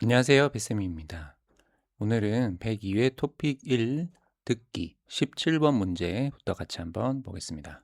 안녕하세요. 뱃쌤입니다. 오늘은 102회 토픽 1 듣기 17번 문제부터 같이 한번 보겠습니다.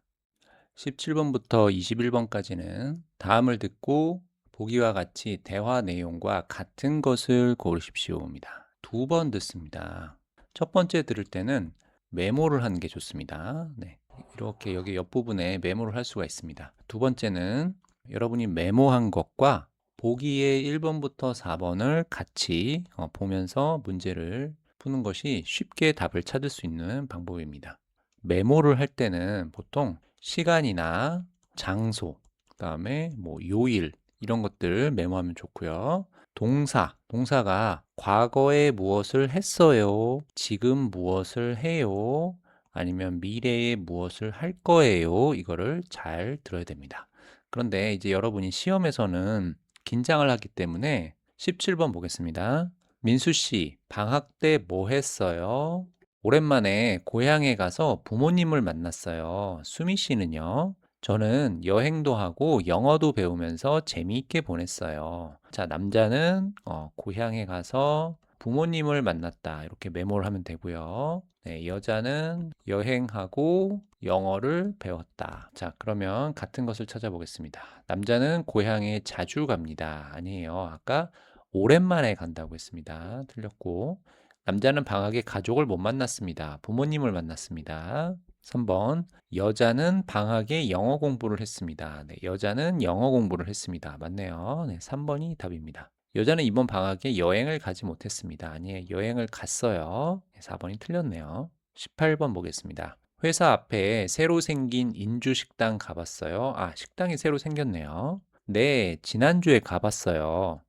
17번부터 21번까지는 다음을 듣고 보기와 같이 대화 내용과 같은 것을 고르십시오입니다. 두 번 듣습니다. 첫 번째 들을 때는 메모를 하는 게 좋습니다. 네, 이렇게 여기 옆부분에 메모를 할 수가 있습니다. 두 번째는 여러분이 메모한 것과 보기의 1번부터 4번을 같이 보면서 문제를 푸는 것이 쉽게 답을 찾을 수 있는 방법입니다. 메모를 할 때는 보통 시간이나 장소, 그다음에 뭐 요일 이런 것들 메모하면 좋고요. 동사가 과거에 무엇을 했어요? 지금 무엇을 해요? 아니면 미래에 무엇을 할 거예요? 이거를 잘 들어야 됩니다. 그런데 이제 여러분이 시험에서는 긴장을 하기 때문에 17번 보겠습니다. 민수 씨, 방학 때 뭐 했어요? 오랜만에 고향에 가서 부모님을 만났어요. 수미 씨는요? 저는 여행도 하고 영어도 배우면서 재미있게 보냈어요. 자, 남자는 고향에 가서 부모님을 만났다. 이렇게 메모를 하면 되고요. 네, 여자는 여행하고 영어를 배웠다. 자, 그러면 같은 것을 찾아보겠습니다. 남자는 고향에 자주 갑니다. 아니에요. 아까 오랜만에 간다고 했습니다. 틀렸고. 남자는 방학에 가족을 못 만났습니다. 부모님을 만났습니다. 3번. 여자는 방학에 영어 공부를 했습니다. 네, 여자는 영어 공부를 했습니다. 맞네요. 네, 3번이 답입니다. 여자는 이번 방학에 여행을 가지 못했습니다. 아니에요. 여행을 갔어요. 네, 4번이 틀렸네요. 18번 보겠습니다. 회사 앞에 새로 생긴 인주식당 가봤어요. 아, 식당이 새로 생겼네요. 네, 지난주에 가봤어요.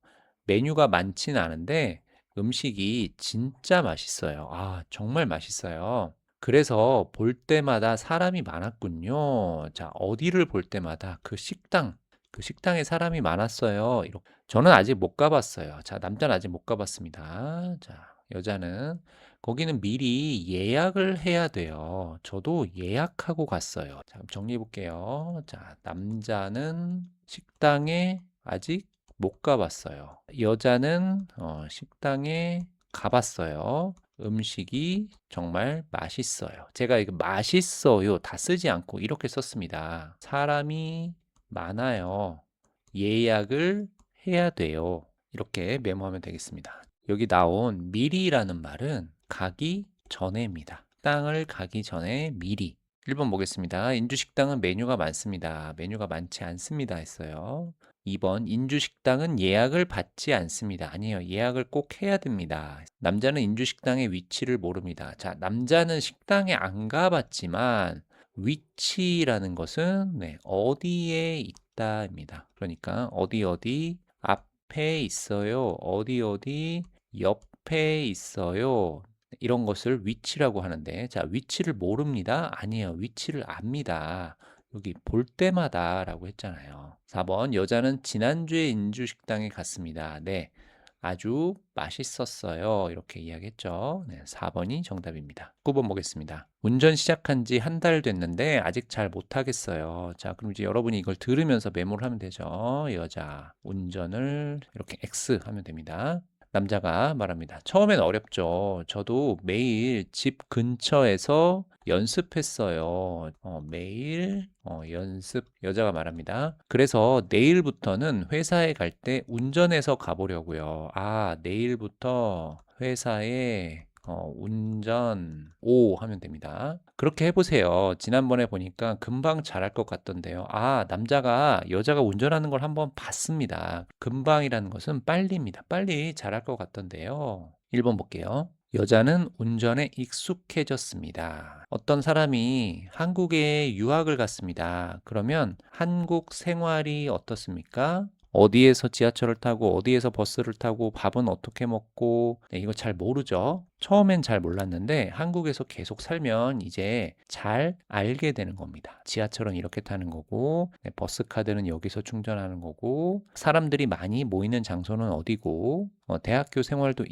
메뉴가 많진 않은데 음식이 진짜 맛있어요. 아, 정말 맛있어요. 그래서 볼 때마다 사람이 많았군요. 자, 어디를 볼 때마다 그 식당에 사람이 많았어요. 저는 아직 못 가봤어요. 자, 남자는 아직 못 가봤습니다. 자, 여자는 거기는 미리 예약을 해야 돼요. 저도 예약하고 갔어요. 자, 그럼 정리해 볼게요. 자, 남자는 식당에 아직 못 가봤어요. 여자는 식당에 가봤어요. 음식이 정말 맛있어요. 제가 이거 맛있어요 다 쓰지 않고 이렇게 썼습니다. 사람이 많아요. 예약을 해야 돼요. 이렇게 메모하면 되겠습니다. 여기 나온 미리라는 말은 가기 전에입니다. 식당을 가기 전에 미리. 1번 보겠습니다. 인주식당은 메뉴가 많습니다. 메뉴가 많지 않습니다 했어요. 2번 인주식당은 예약을 받지 않습니다. 아니에요. 예약을 꼭 해야 됩니다. 남자는 인주식당의 위치를 모릅니다. 자, 남자는 식당에 안 가봤지만 위치라는 것은 어디에 있다입니다. 그러니까 어디 앞에 있어요. 어디 옆에 있어요. 이런 것을 위치라고 하는데, 자, 위치를 모릅니다. 아니에요. 위치를 압니다. 여기 볼 때마다 라고 했잖아요. 4번, 여자는 지난주에 인주식당에 갔습니다. 네, 아주 맛있었어요. 이렇게 이야기했죠. 네, 4번이 정답입니다. 9번 보겠습니다. 운전 시작한 지 한 달 됐는데 아직 잘 못하겠어요. 자, 그럼 이제 여러분이 이걸 들으면서 메모를 하면 되죠. 여자, 운전을 이렇게 X 하면 됩니다. 남자가 말합니다. 처음엔 어렵죠. 저도 매일 집 근처에서 연습했어요. 매일 연습. 여자가 말합니다. 그래서 내일부터는 회사에 갈 때 운전해서 가보려고요. 아, 내일부터 회사에 운전 오 하면 됩니다. 그렇게 해보세요. 지난번에 보니까 금방 잘할 것 같던데요. 아, 남자가 여자가 운전하는 걸 한번 봤습니다. 금방이라는 것은 빨리입니다. 빨리 잘할 것 같던데요. 1번 볼게요. 여자는 운전에 익숙해졌습니다. 어떤 사람이 한국에 유학을 갔습니다. 그러면 한국 생활이 어떻습니까? 어디에서 지하철을 타고 어디에서 버스를 타고 밥은 어떻게 먹고 이거 잘 모르죠. 처음엔 잘 몰랐는데 한국에서 계속 살면 이제 잘 알게 되는 겁니다. 지하철은 이렇게 타는 거고 버스 카드는 여기서 충전하는 거고 사람들이 많이 모이는 장소는 어디고 대학교 생활도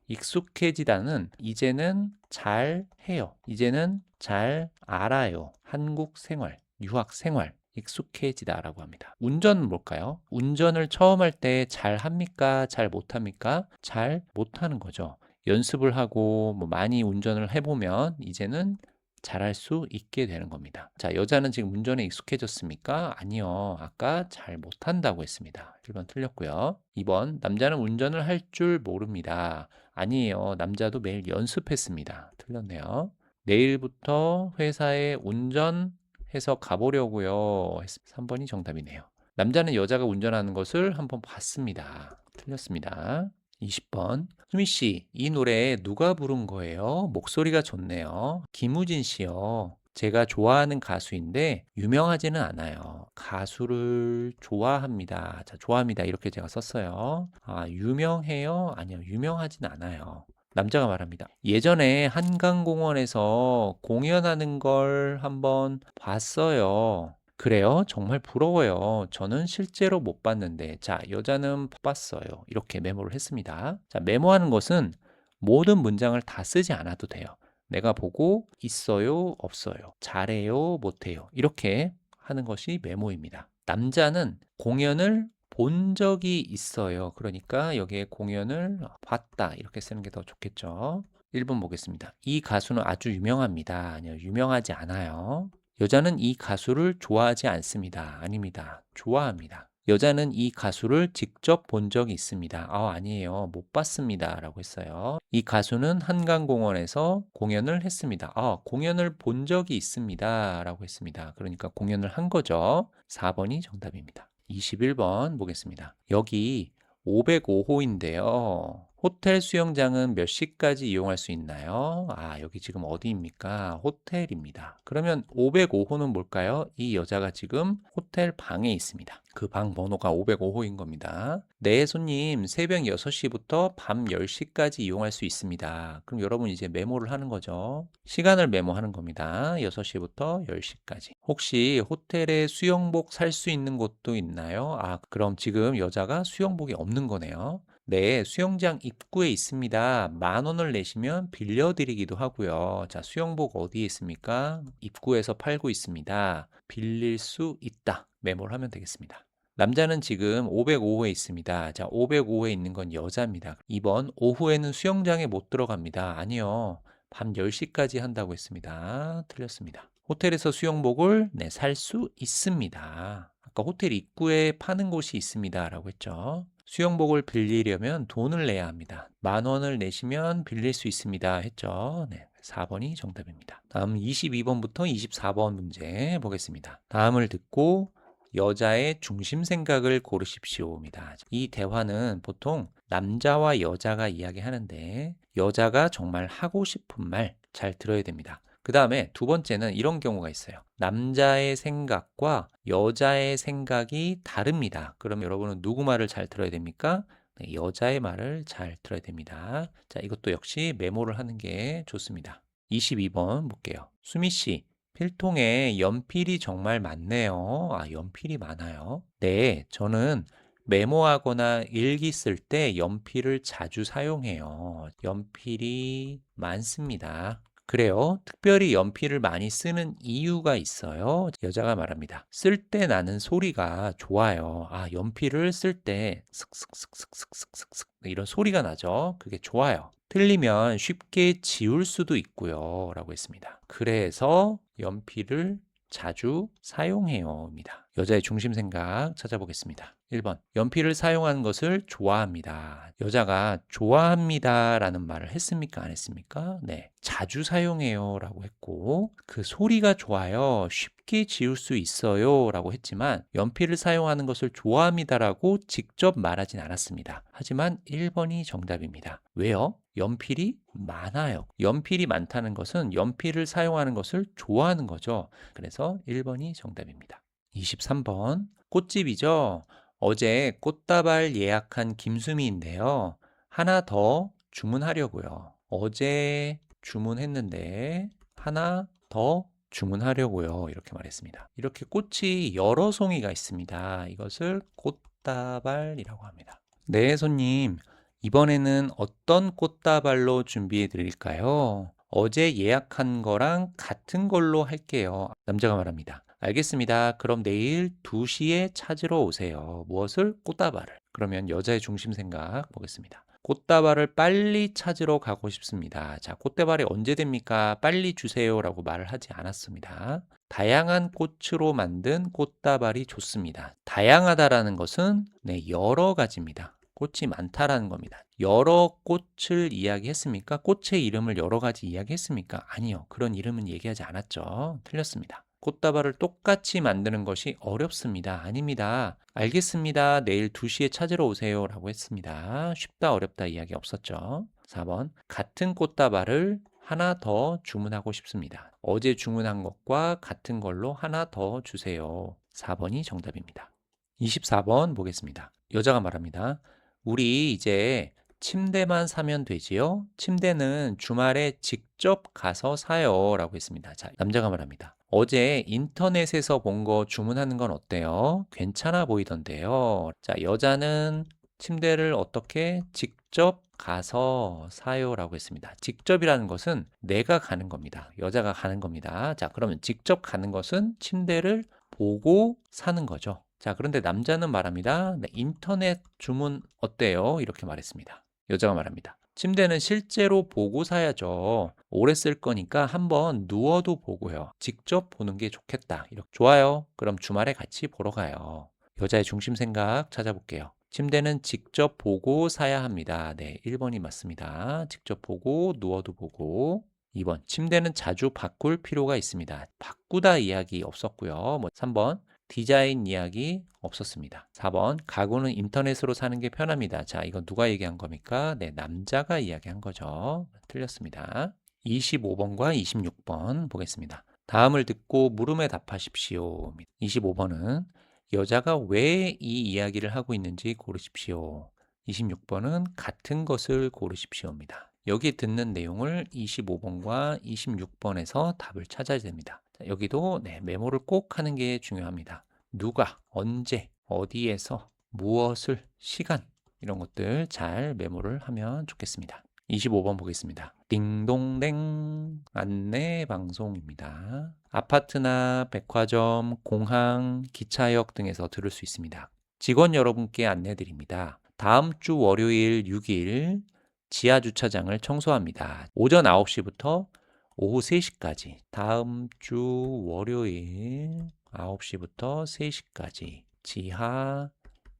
익숙해지다는 이제는 잘 해요. 이제는 잘 알아요. 한국 생활, 유학 생활. 익숙해지다라고 합니다. 운전은 뭘까요? 운전을 처음 할 때 잘 합니까? 잘 못합니까? 잘 못하는 거죠. 연습을 하고 뭐 많이 운전을 해보면 이제는 잘할 수 있게 되는 겁니다. 자, 여자는 지금 운전에 익숙해졌습니까? 아니요. 아까 잘 못한다고 했습니다. 1번 틀렸고요. 2번, 남자는 운전을 할 줄 모릅니다. 아니에요. 남자도 매일 연습했습니다. 틀렸네요. 내일부터 회사에 운전해서 가보려고요. 3번이 정답이네요. 남자는 여자가 운전하는 것을 한번 봤습니다. 틀렸습니다. 20번. 수미 씨, 이 노래 누가 부른 거예요? 목소리가 좋네요. 김우진 씨요. 제가 좋아하는 가수인데 유명하지는 않아요. 가수를 좋아합니다. 자, 좋아합니다. 이렇게 제가 썼어요. 아, 유명해요? 아니요. 유명하진 않아요. 남자가 말합니다. 예전에 한강공원에서 공연하는 걸 한번 봤어요. 그래요? 정말 부러워요. 저는 실제로 못 봤는데. 자, 여자는 봤어요. 이렇게 메모를 했습니다. 자, 메모하는 것은 모든 문장을 다 쓰지 않아도 돼요. 내가 보고 있어요, 없어요. 잘해요, 못해요. 이렇게 하는 것이 메모입니다. 남자는 공연을 본 적이 있어요. 그러니까 여기에 공연을 봤다. 이렇게 쓰는 게 더 좋겠죠. 1번 보겠습니다. 이 가수는 아주 유명합니다. 아니요, 유명하지 않아요. 여자는 이 가수를 좋아하지 않습니다. 아닙니다. 좋아합니다. 여자는 이 가수를 직접 본 적이 있습니다. 아니에요. 못 봤습니다. 라고 했어요. 이 가수는 한강공원에서 공연을 했습니다. 공연을 본 적이 있습니다. 라고 했습니다. 그러니까 공연을 한 거죠. 4번이 정답입니다. 21번 보겠습니다. 여기 505호인데요. 호텔 수영장은 몇 시까지 이용할 수 있나요? 여기 지금 어디입니까? 호텔입니다. 그러면 505호는 뭘까요? 이 여자가 지금 호텔 방에 있습니다. 그 방 번호가 505호인 겁니다. 네, 손님, 새벽 6시부터 밤 10시까지 이용할 수 있습니다. 그럼 여러분 이제 메모를 하는 거죠. 시간을 메모하는 겁니다. 6시부터 10시까지. 혹시 호텔에 수영복 살 수 있는 곳도 있나요? 그럼 지금 여자가 수영복이 없는 거네요. 네, 수영장 입구에 있습니다. 10,000원을 내시면 빌려드리기도 하고요. 자, 수영복 어디에 있습니까? 입구에서 팔고 있습니다. 빌릴 수 있다. 메모를 하면 되겠습니다. 남자는 지금 505호에 있습니다. 자, 505호에 있는 건 여자입니다. 2번, 오후에는 수영장에 못 들어갑니다. 아니요. 밤 10시까지 한다고 했습니다. 틀렸습니다. 호텔에서 수영복을 살 수 있습니다. 아까 호텔 입구에 파는 곳이 있습니다. 라고 했죠. 수영복을 빌리려면 돈을 내야 합니다. 10,000원을 내시면 빌릴 수 있습니다. 했죠. 네, 4번이 정답입니다. 다음 22번부터 24번 문제 보겠습니다. 다음을 듣고 여자의 중심 생각을 고르십시오입니다. 이 대화는 보통 남자와 여자가 이야기하는데 여자가 정말 하고 싶은 말 잘 들어야 됩니다. 그 다음에 두 번째는 이런 경우가 있어요. 남자의 생각과 여자의 생각이 다릅니다. 그럼 여러분은 누구 말을 잘 들어야 됩니까? 네, 여자의 말을 잘 들어야 됩니다. 자, 이것도 역시 메모를 하는 게 좋습니다. 22번 볼게요. 수미 씨, 필통에 연필이 정말 많네요. 연필이 많아요. 네, 저는 메모하거나 일기 쓸 때 연필을 자주 사용해요. 연필이 많습니다. 그래요. 특별히 연필을 많이 쓰는 이유가 있어요. 여자가 말합니다. 쓸 때 나는 소리가 좋아요. 연필을 쓸 때 슥슥슥슥슥슥슥 이런 소리가 나죠. 그게 좋아요. 틀리면 쉽게 지울 수도 있고요. 라고 했습니다. 그래서 연필을 자주 사용해요입니다. 여자의 중심 생각 찾아보겠습니다. 1번. 연필을 사용하는 것을 좋아합니다. 여자가 좋아합니다 라는 말을 했습니까? 안 했습니까? 네. 자주 사용해요 라고 했고 그 소리가 좋아요. 쉽게 지울 수 있어요 라고 했지만 연필을 사용하는 것을 좋아합니다 라고 직접 말하진 않았습니다. 하지만 1번이 정답입니다. 왜요? 연필이 많아요. 연필이 많다는 것은 연필을 사용하는 것을 좋아하는 거죠. 그래서 1번이 정답입니다. 23번. 꽃집이죠? 어제 꽃다발 예약한 김수미인데요. 하나 더 주문하려고요. 어제 주문했는데 하나 더 주문하려고요. 이렇게 말했습니다. 이렇게 꽃이 여러 송이가 있습니다. 이것을 꽃다발이라고 합니다. 네, 손님. 이번에는 어떤 꽃다발로 준비해 드릴까요? 어제 예약한 거랑 같은 걸로 할게요. 남자가 말합니다. 알겠습니다. 그럼 내일 2시에 찾으러 오세요. 무엇을? 꽃다발을. 그러면 여자의 중심 생각 보겠습니다. 꽃다발을 빨리 찾으러 가고 싶습니다. 자, 꽃다발이 언제 됩니까? 빨리 주세요 라고 말을 하지 않았습니다. 다양한 꽃으로 만든 꽃다발이 좋습니다. 다양하다라는 것은 여러 가지입니다. 꽃이 많다라는 겁니다. 여러 꽃을 이야기했습니까? 꽃의 이름을 여러 가지 이야기했습니까? 아니요. 그런 이름은 얘기하지 않았죠. 틀렸습니다. 꽃다발을 똑같이 만드는 것이 어렵습니다. 아닙니다. 알겠습니다. 내일 2시에 찾으러 오세요 라고 했습니다. 쉽다 어렵다 이야기 없었죠. 4번 같은 꽃다발을 하나 더 주문하고 싶습니다. 어제 주문한 것과 같은 걸로 하나 더 주세요. 4번이 정답입니다. 24번 보겠습니다. 여자가 말합니다. 우리 이제 침대만 사면 되지요? 침대는 주말에 직접 가서 사요 라고 했습니다. 자, 남자가 말합니다. 어제 인터넷에서 본 거 주문하는 건 어때요? 괜찮아 보이던데요. 자, 여자는 침대를 어떻게 직접 가서 사요 라고 했습니다. 직접이라는 것은 내가 가는 겁니다. 여자가 가는 겁니다. 자, 그러면 직접 가는 것은 침대를 보고 사는 거죠. 자, 그런데 남자는 말합니다. 네, 인터넷 주문 어때요? 이렇게 말했습니다. 여자가 말합니다. 침대는 실제로 보고 사야죠. 오래 쓸 거니까 한번 누워도 보고요. 직접 보는 게 좋겠다. 이렇게 좋아요. 그럼 주말에 같이 보러 가요. 여자의 중심 생각 찾아볼게요. 침대는 직접 보고 사야 합니다. 네, 1번이 맞습니다. 직접 보고 누워도 보고. 2번 침대는 자주 바꿀 필요가 있습니다. 바꾸다 이야기 없었고요. 3번 디자인 이야기 없었습니다. 4번 가구는 인터넷으로 사는 게 편합니다. 자, 이건 누가 얘기한 겁니까? 네, 남자가 이야기한 거죠. 틀렸습니다. 25번과 26번 보겠습니다. 다음을 듣고 물음에 답하십시오. 25번은 여자가 왜 이 이야기를 하고 있는지 고르십시오. 26번은 같은 것을 고르십시오입니다. 여기 듣는 내용을 25번과 26번에서 답을 찾아야 됩니다. 여기도 메모를 꼭 하는 게 중요합니다. 누가, 언제, 어디에서, 무엇을, 시간 이런 것들 잘 메모를 하면 좋겠습니다. 25번 보겠습니다. 띵동댕 안내 방송입니다. 아파트나 백화점, 공항, 기차역 등에서 들을 수 있습니다. 직원 여러분께 안내드립니다. 다음 주 월요일 6일 지하 주차장을 청소합니다. 오전 9시부터 오후 3시까지. 다음 주 월요일 9시부터 3시까지 지하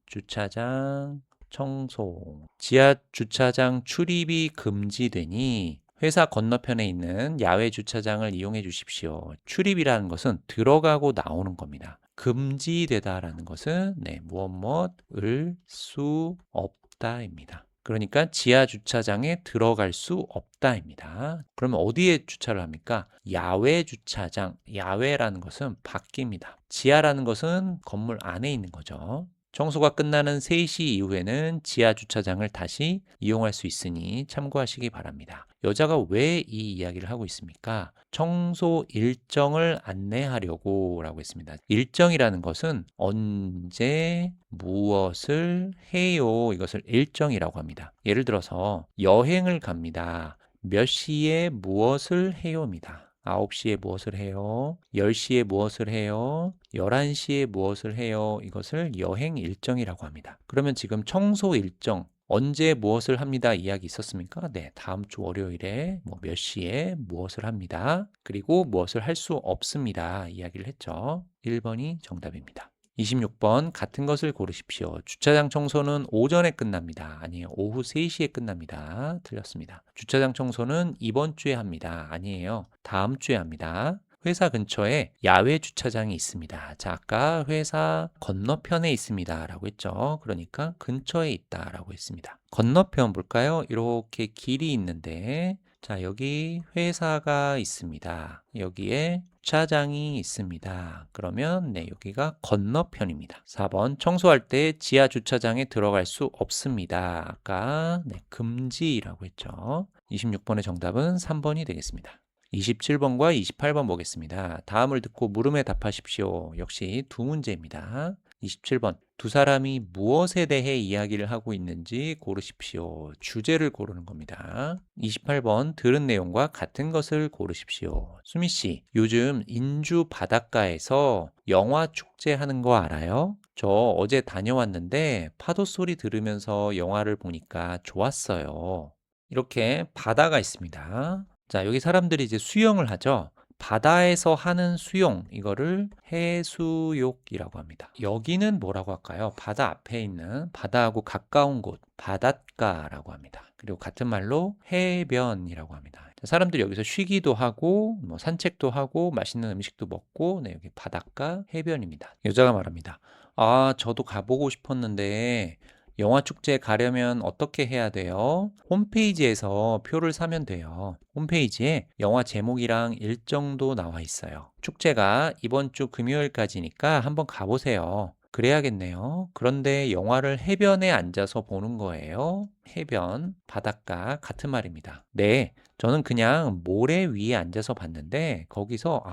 주차장 청소. 지하 주차장 출입이 금지되니 회사 건너편에 있는 야외 주차장을 이용해 주십시오. 출입이라는 것은 들어가고 나오는 겁니다. 금지되다라는 것은 무엇을 수 없다입니다. 그러니까 지하 주차장에 들어갈 수 없다입니다. 그러면 어디에 주차를 합니까? 야외 주차장. 야외라는 것은 밖입니다. 지하라는 것은 건물 안에 있는 거죠. 청소가 끝나는 3시 이후에는 지하 주차장을 다시 이용할 수 있으니 참고하시기 바랍니다. 여자가 왜 이 이야기를 하고 있습니까? 청소 일정을 안내하려고 라고 했습니다. 일정이라는 것은 언제 무엇을 해요. 이것을 일정이라고 합니다. 예를 들어서 여행을 갑니다. 몇 시에 무엇을 해요입니다. 9시에 무엇을 해요? 10시에 무엇을 해요? 11시에 무엇을 해요? 이것을 여행 일정이라고 합니다. 그러면 지금 청소 일정, 언제 무엇을 합니다 이야기 있었습니까? 네, 다음 주 월요일에 몇 시에 무엇을 합니다. 그리고 무엇을 할 수 없습니다 이야기를 했죠. 1번이 정답입니다. 26번 같은 것을 고르십시오. 주차장 청소는 오전에 끝납니다. 아니에요. 오후 3시에 끝납니다. 틀렸습니다. 주차장 청소는 이번 주에 합니다. 아니에요. 다음 주에 합니다. 회사 근처에 야외 주차장이 있습니다. 자, 아까 회사 건너편에 있습니다 라고 했죠. 그러니까 근처에 있다 라고 했습니다. 건너편 볼까요? 이렇게 길이 있는데 자, 여기 회사가 있습니다. 여기에 주차장이 있습니다. 그러면 여기가 건너편입니다. 4번 청소할 때 지하 주차장에 들어갈 수 없습니다. 아까 금지라고 했죠. 26번의 정답은 3번이 되겠습니다. 27번과 28번 보겠습니다. 다음을 듣고 물음에 답하십시오. 역시 두 문제입니다. 27번 두 사람이 무엇에 대해 이야기를 하고 있는지 고르십시오. 주제를 고르는 겁니다. 28번 들은 내용과 같은 것을 고르십시오. 수미 씨, 요즘 인주 바닷가에서 영화 축제 하는 거 알아요? 저 어제 다녀왔는데 파도 소리 들으면서 영화를 보니까 좋았어요. 이렇게 바다가 있습니다. 자, 여기 사람들이 이제 수영을 하죠. 바다에서 하는 수영, 이거를 해수욕이라고 합니다. 여기는 뭐라고 할까요? 바다 앞에 있는 바다하고 가까운 곳, 바닷가라고 합니다. 그리고 같은 말로 해변이라고 합니다. 사람들이 여기서 쉬기도 하고, 뭐 산책도 하고, 맛있는 음식도 먹고, 네, 여기 바닷가, 해변입니다. 여자가 말합니다. 아, 저도 가보고 싶었는데, 영화 축제에 가려면 어떻게 해야 돼요? 홈페이지에서 표를 사면 돼요. 홈페이지에 영화 제목이랑 일정도 나와 있어요. 축제가 이번 주 금요일까지니까 한번 가보세요. 그래야겠네요. 그런데 영화를 해변에 앉아서 보는 거예요. 해변, 바닷가 같은 말입니다. 네, 저는 그냥 모래 위에 앉아서 봤는데 거기서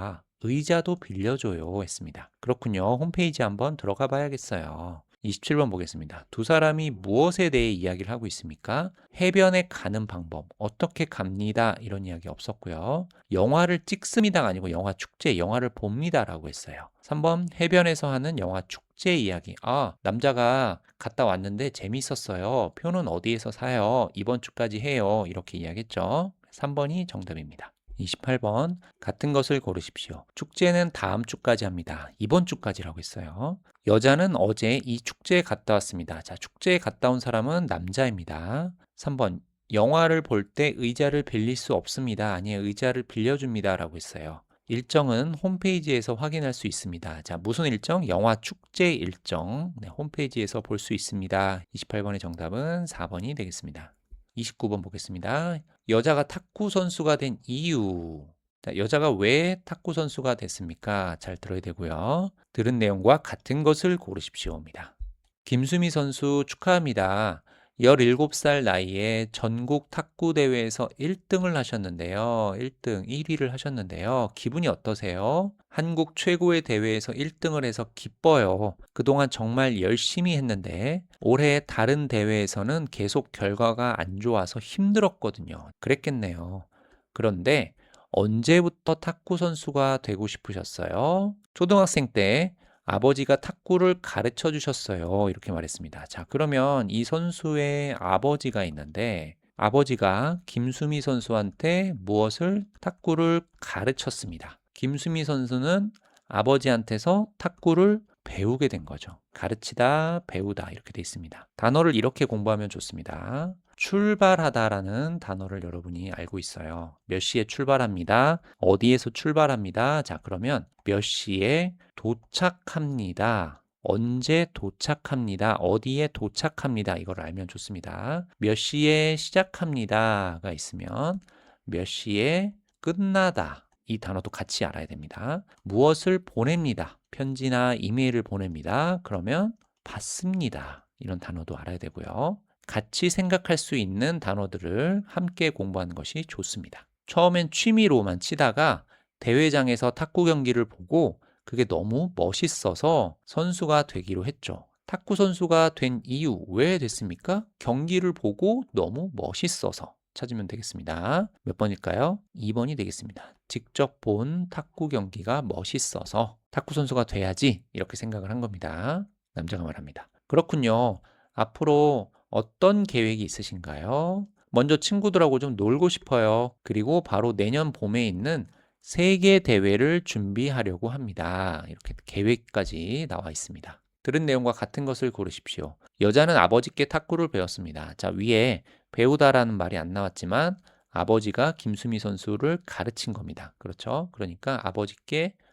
의자도 빌려줘요 했습니다. 그렇군요. 홈페이지 한번 들어가 봐야겠어요. 27번 보겠습니다. 두 사람이 무엇에 대해 이야기를 하고 있습니까? 해변에 가는 방법, 어떻게 갑니다. 이런 이야기 없었고요. 영화를 찍습니다가 아니고 영화 축제, 영화를 봅니다라고 했어요. 3번 해변에서 하는 영화 축제 이야기. 남자가 갔다 왔는데 재밌었어요. 표는 어디에서 사요? 이번 주까지 해요. 이렇게 이야기했죠. 3번이 정답입니다. 28번 같은 것을 고르십시오. 축제는 다음 주까지 합니다. 이번 주까지라고 했어요. 여자는 어제 이 축제에 갔다 왔습니다. 자, 축제에 갔다 온 사람은 남자입니다. 3번 영화를 볼 때 의자를 빌릴 수 없습니다. 아니에요. 의자를 빌려줍니다. 라고 했어요. 일정은 홈페이지에서 확인할 수 있습니다. 자, 무슨 일정? 영화 축제 일정. 네, 홈페이지에서 볼 수 있습니다. 28번의 정답은 4번이 되겠습니다. 29번 보겠습니다. 여자가 탁구 선수가 된 이유. 자, 여자가 왜 탁구 선수가 됐습니까? 잘 들어야 되고요. 들은 내용과 같은 것을 고르십시오입니다. 김수미 선수 축하합니다. 17살 나이에 전국 탁구 대회에서 1등을 하셨는데요. 1위를 하셨는데요. 기분이 어떠세요? 한국 최고의 대회에서 1등을 해서 기뻐요. 그동안 정말 열심히 했는데 올해 다른 대회에서는 계속 결과가 안 좋아서 힘들었거든요. 그랬겠네요. 그런데 언제부터 탁구 선수가 되고 싶으셨어요? 초등학생 때 아버지가 탁구를 가르쳐 주셨어요. 이렇게 말했습니다. 자, 그러면 이 선수의 아버지가 있는데 아버지가 김수미 선수한테 무엇을 탁구를 가르쳤습니다. 김수미 선수는 아버지한테서 탁구를 배우게 된 거죠. 가르치다, 배우다 이렇게 돼 있습니다. 단어를 이렇게 공부하면 좋습니다. 출발하다라는 단어를 여러분이 알고 있어요. 몇 시에 출발합니다. 어디에서 출발합니다. 자, 그러면 몇 시에 도착합니다. 언제 도착합니다. 어디에 도착합니다. 이걸 알면 좋습니다. 몇 시에 시작합니다가 있으면 몇 시에 끝나다. 이 단어도 같이 알아야 됩니다. 무엇을 보냅니다. 편지나 이메일을 보냅니다. 그러면 받습니다. 이런 단어도 알아야 되고요. 같이 생각할 수 있는 단어들을 함께 공부하는 것이 좋습니다. 처음엔 취미로만 치다가 대회장에서 탁구 경기를 보고 그게 너무 멋있어서 선수가 되기로 했죠. 탁구 선수가 된 이유 왜 됐습니까? 경기를 보고 너무 멋있어서 찾으면 되겠습니다. 몇 번일까요? 2번이 되겠습니다. 직접 본 탁구 경기가 멋있어서 탁구 선수가 돼야지 이렇게 생각을 한 겁니다. 남자가 말합니다. 그렇군요. 앞으로 어떤 계획이 있으신가요? 먼저 친구들하고 좀 놀고 싶어요. 그리고 바로 내년 봄에 있는 세계 대회를 준비하려고 합니다. 이렇게 계획까지 나와 있습니다. 들은 내용과 같은 것을 고르십시오. 여자는 아버지께 탁구를 배웠습니다. 자, 위에 배우다라는 말이 안 나왔지만 아버지가 김수미 선수를 가르친 겁니다. 그렇죠? 그러니까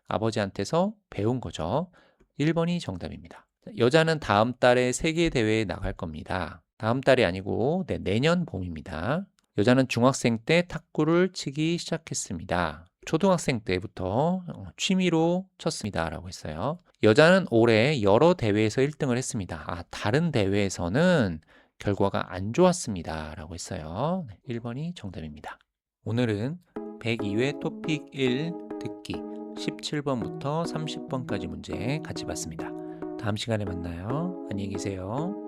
아버지한테서 배운 거죠. 1번이 정답입니다. 여자는 다음 달에 세계 대회에 나갈 겁니다. 다음 달이 아니고 내년 봄입니다. 여자는 중학생 때 탁구를 치기 시작했습니다. 초등학생 때부터 취미로 쳤습니다. 라고 했어요. 여자는 올해 여러 대회에서 1등을 했습니다. 다른 대회에서는 결과가 안 좋았습니다. 라고 했어요. 1번이 정답입니다. 오늘은 102회 토픽 1 듣기 17번부터 30번까지 문제 같이 봤습니다. 다음 시간에 만나요. 안녕히 계세요.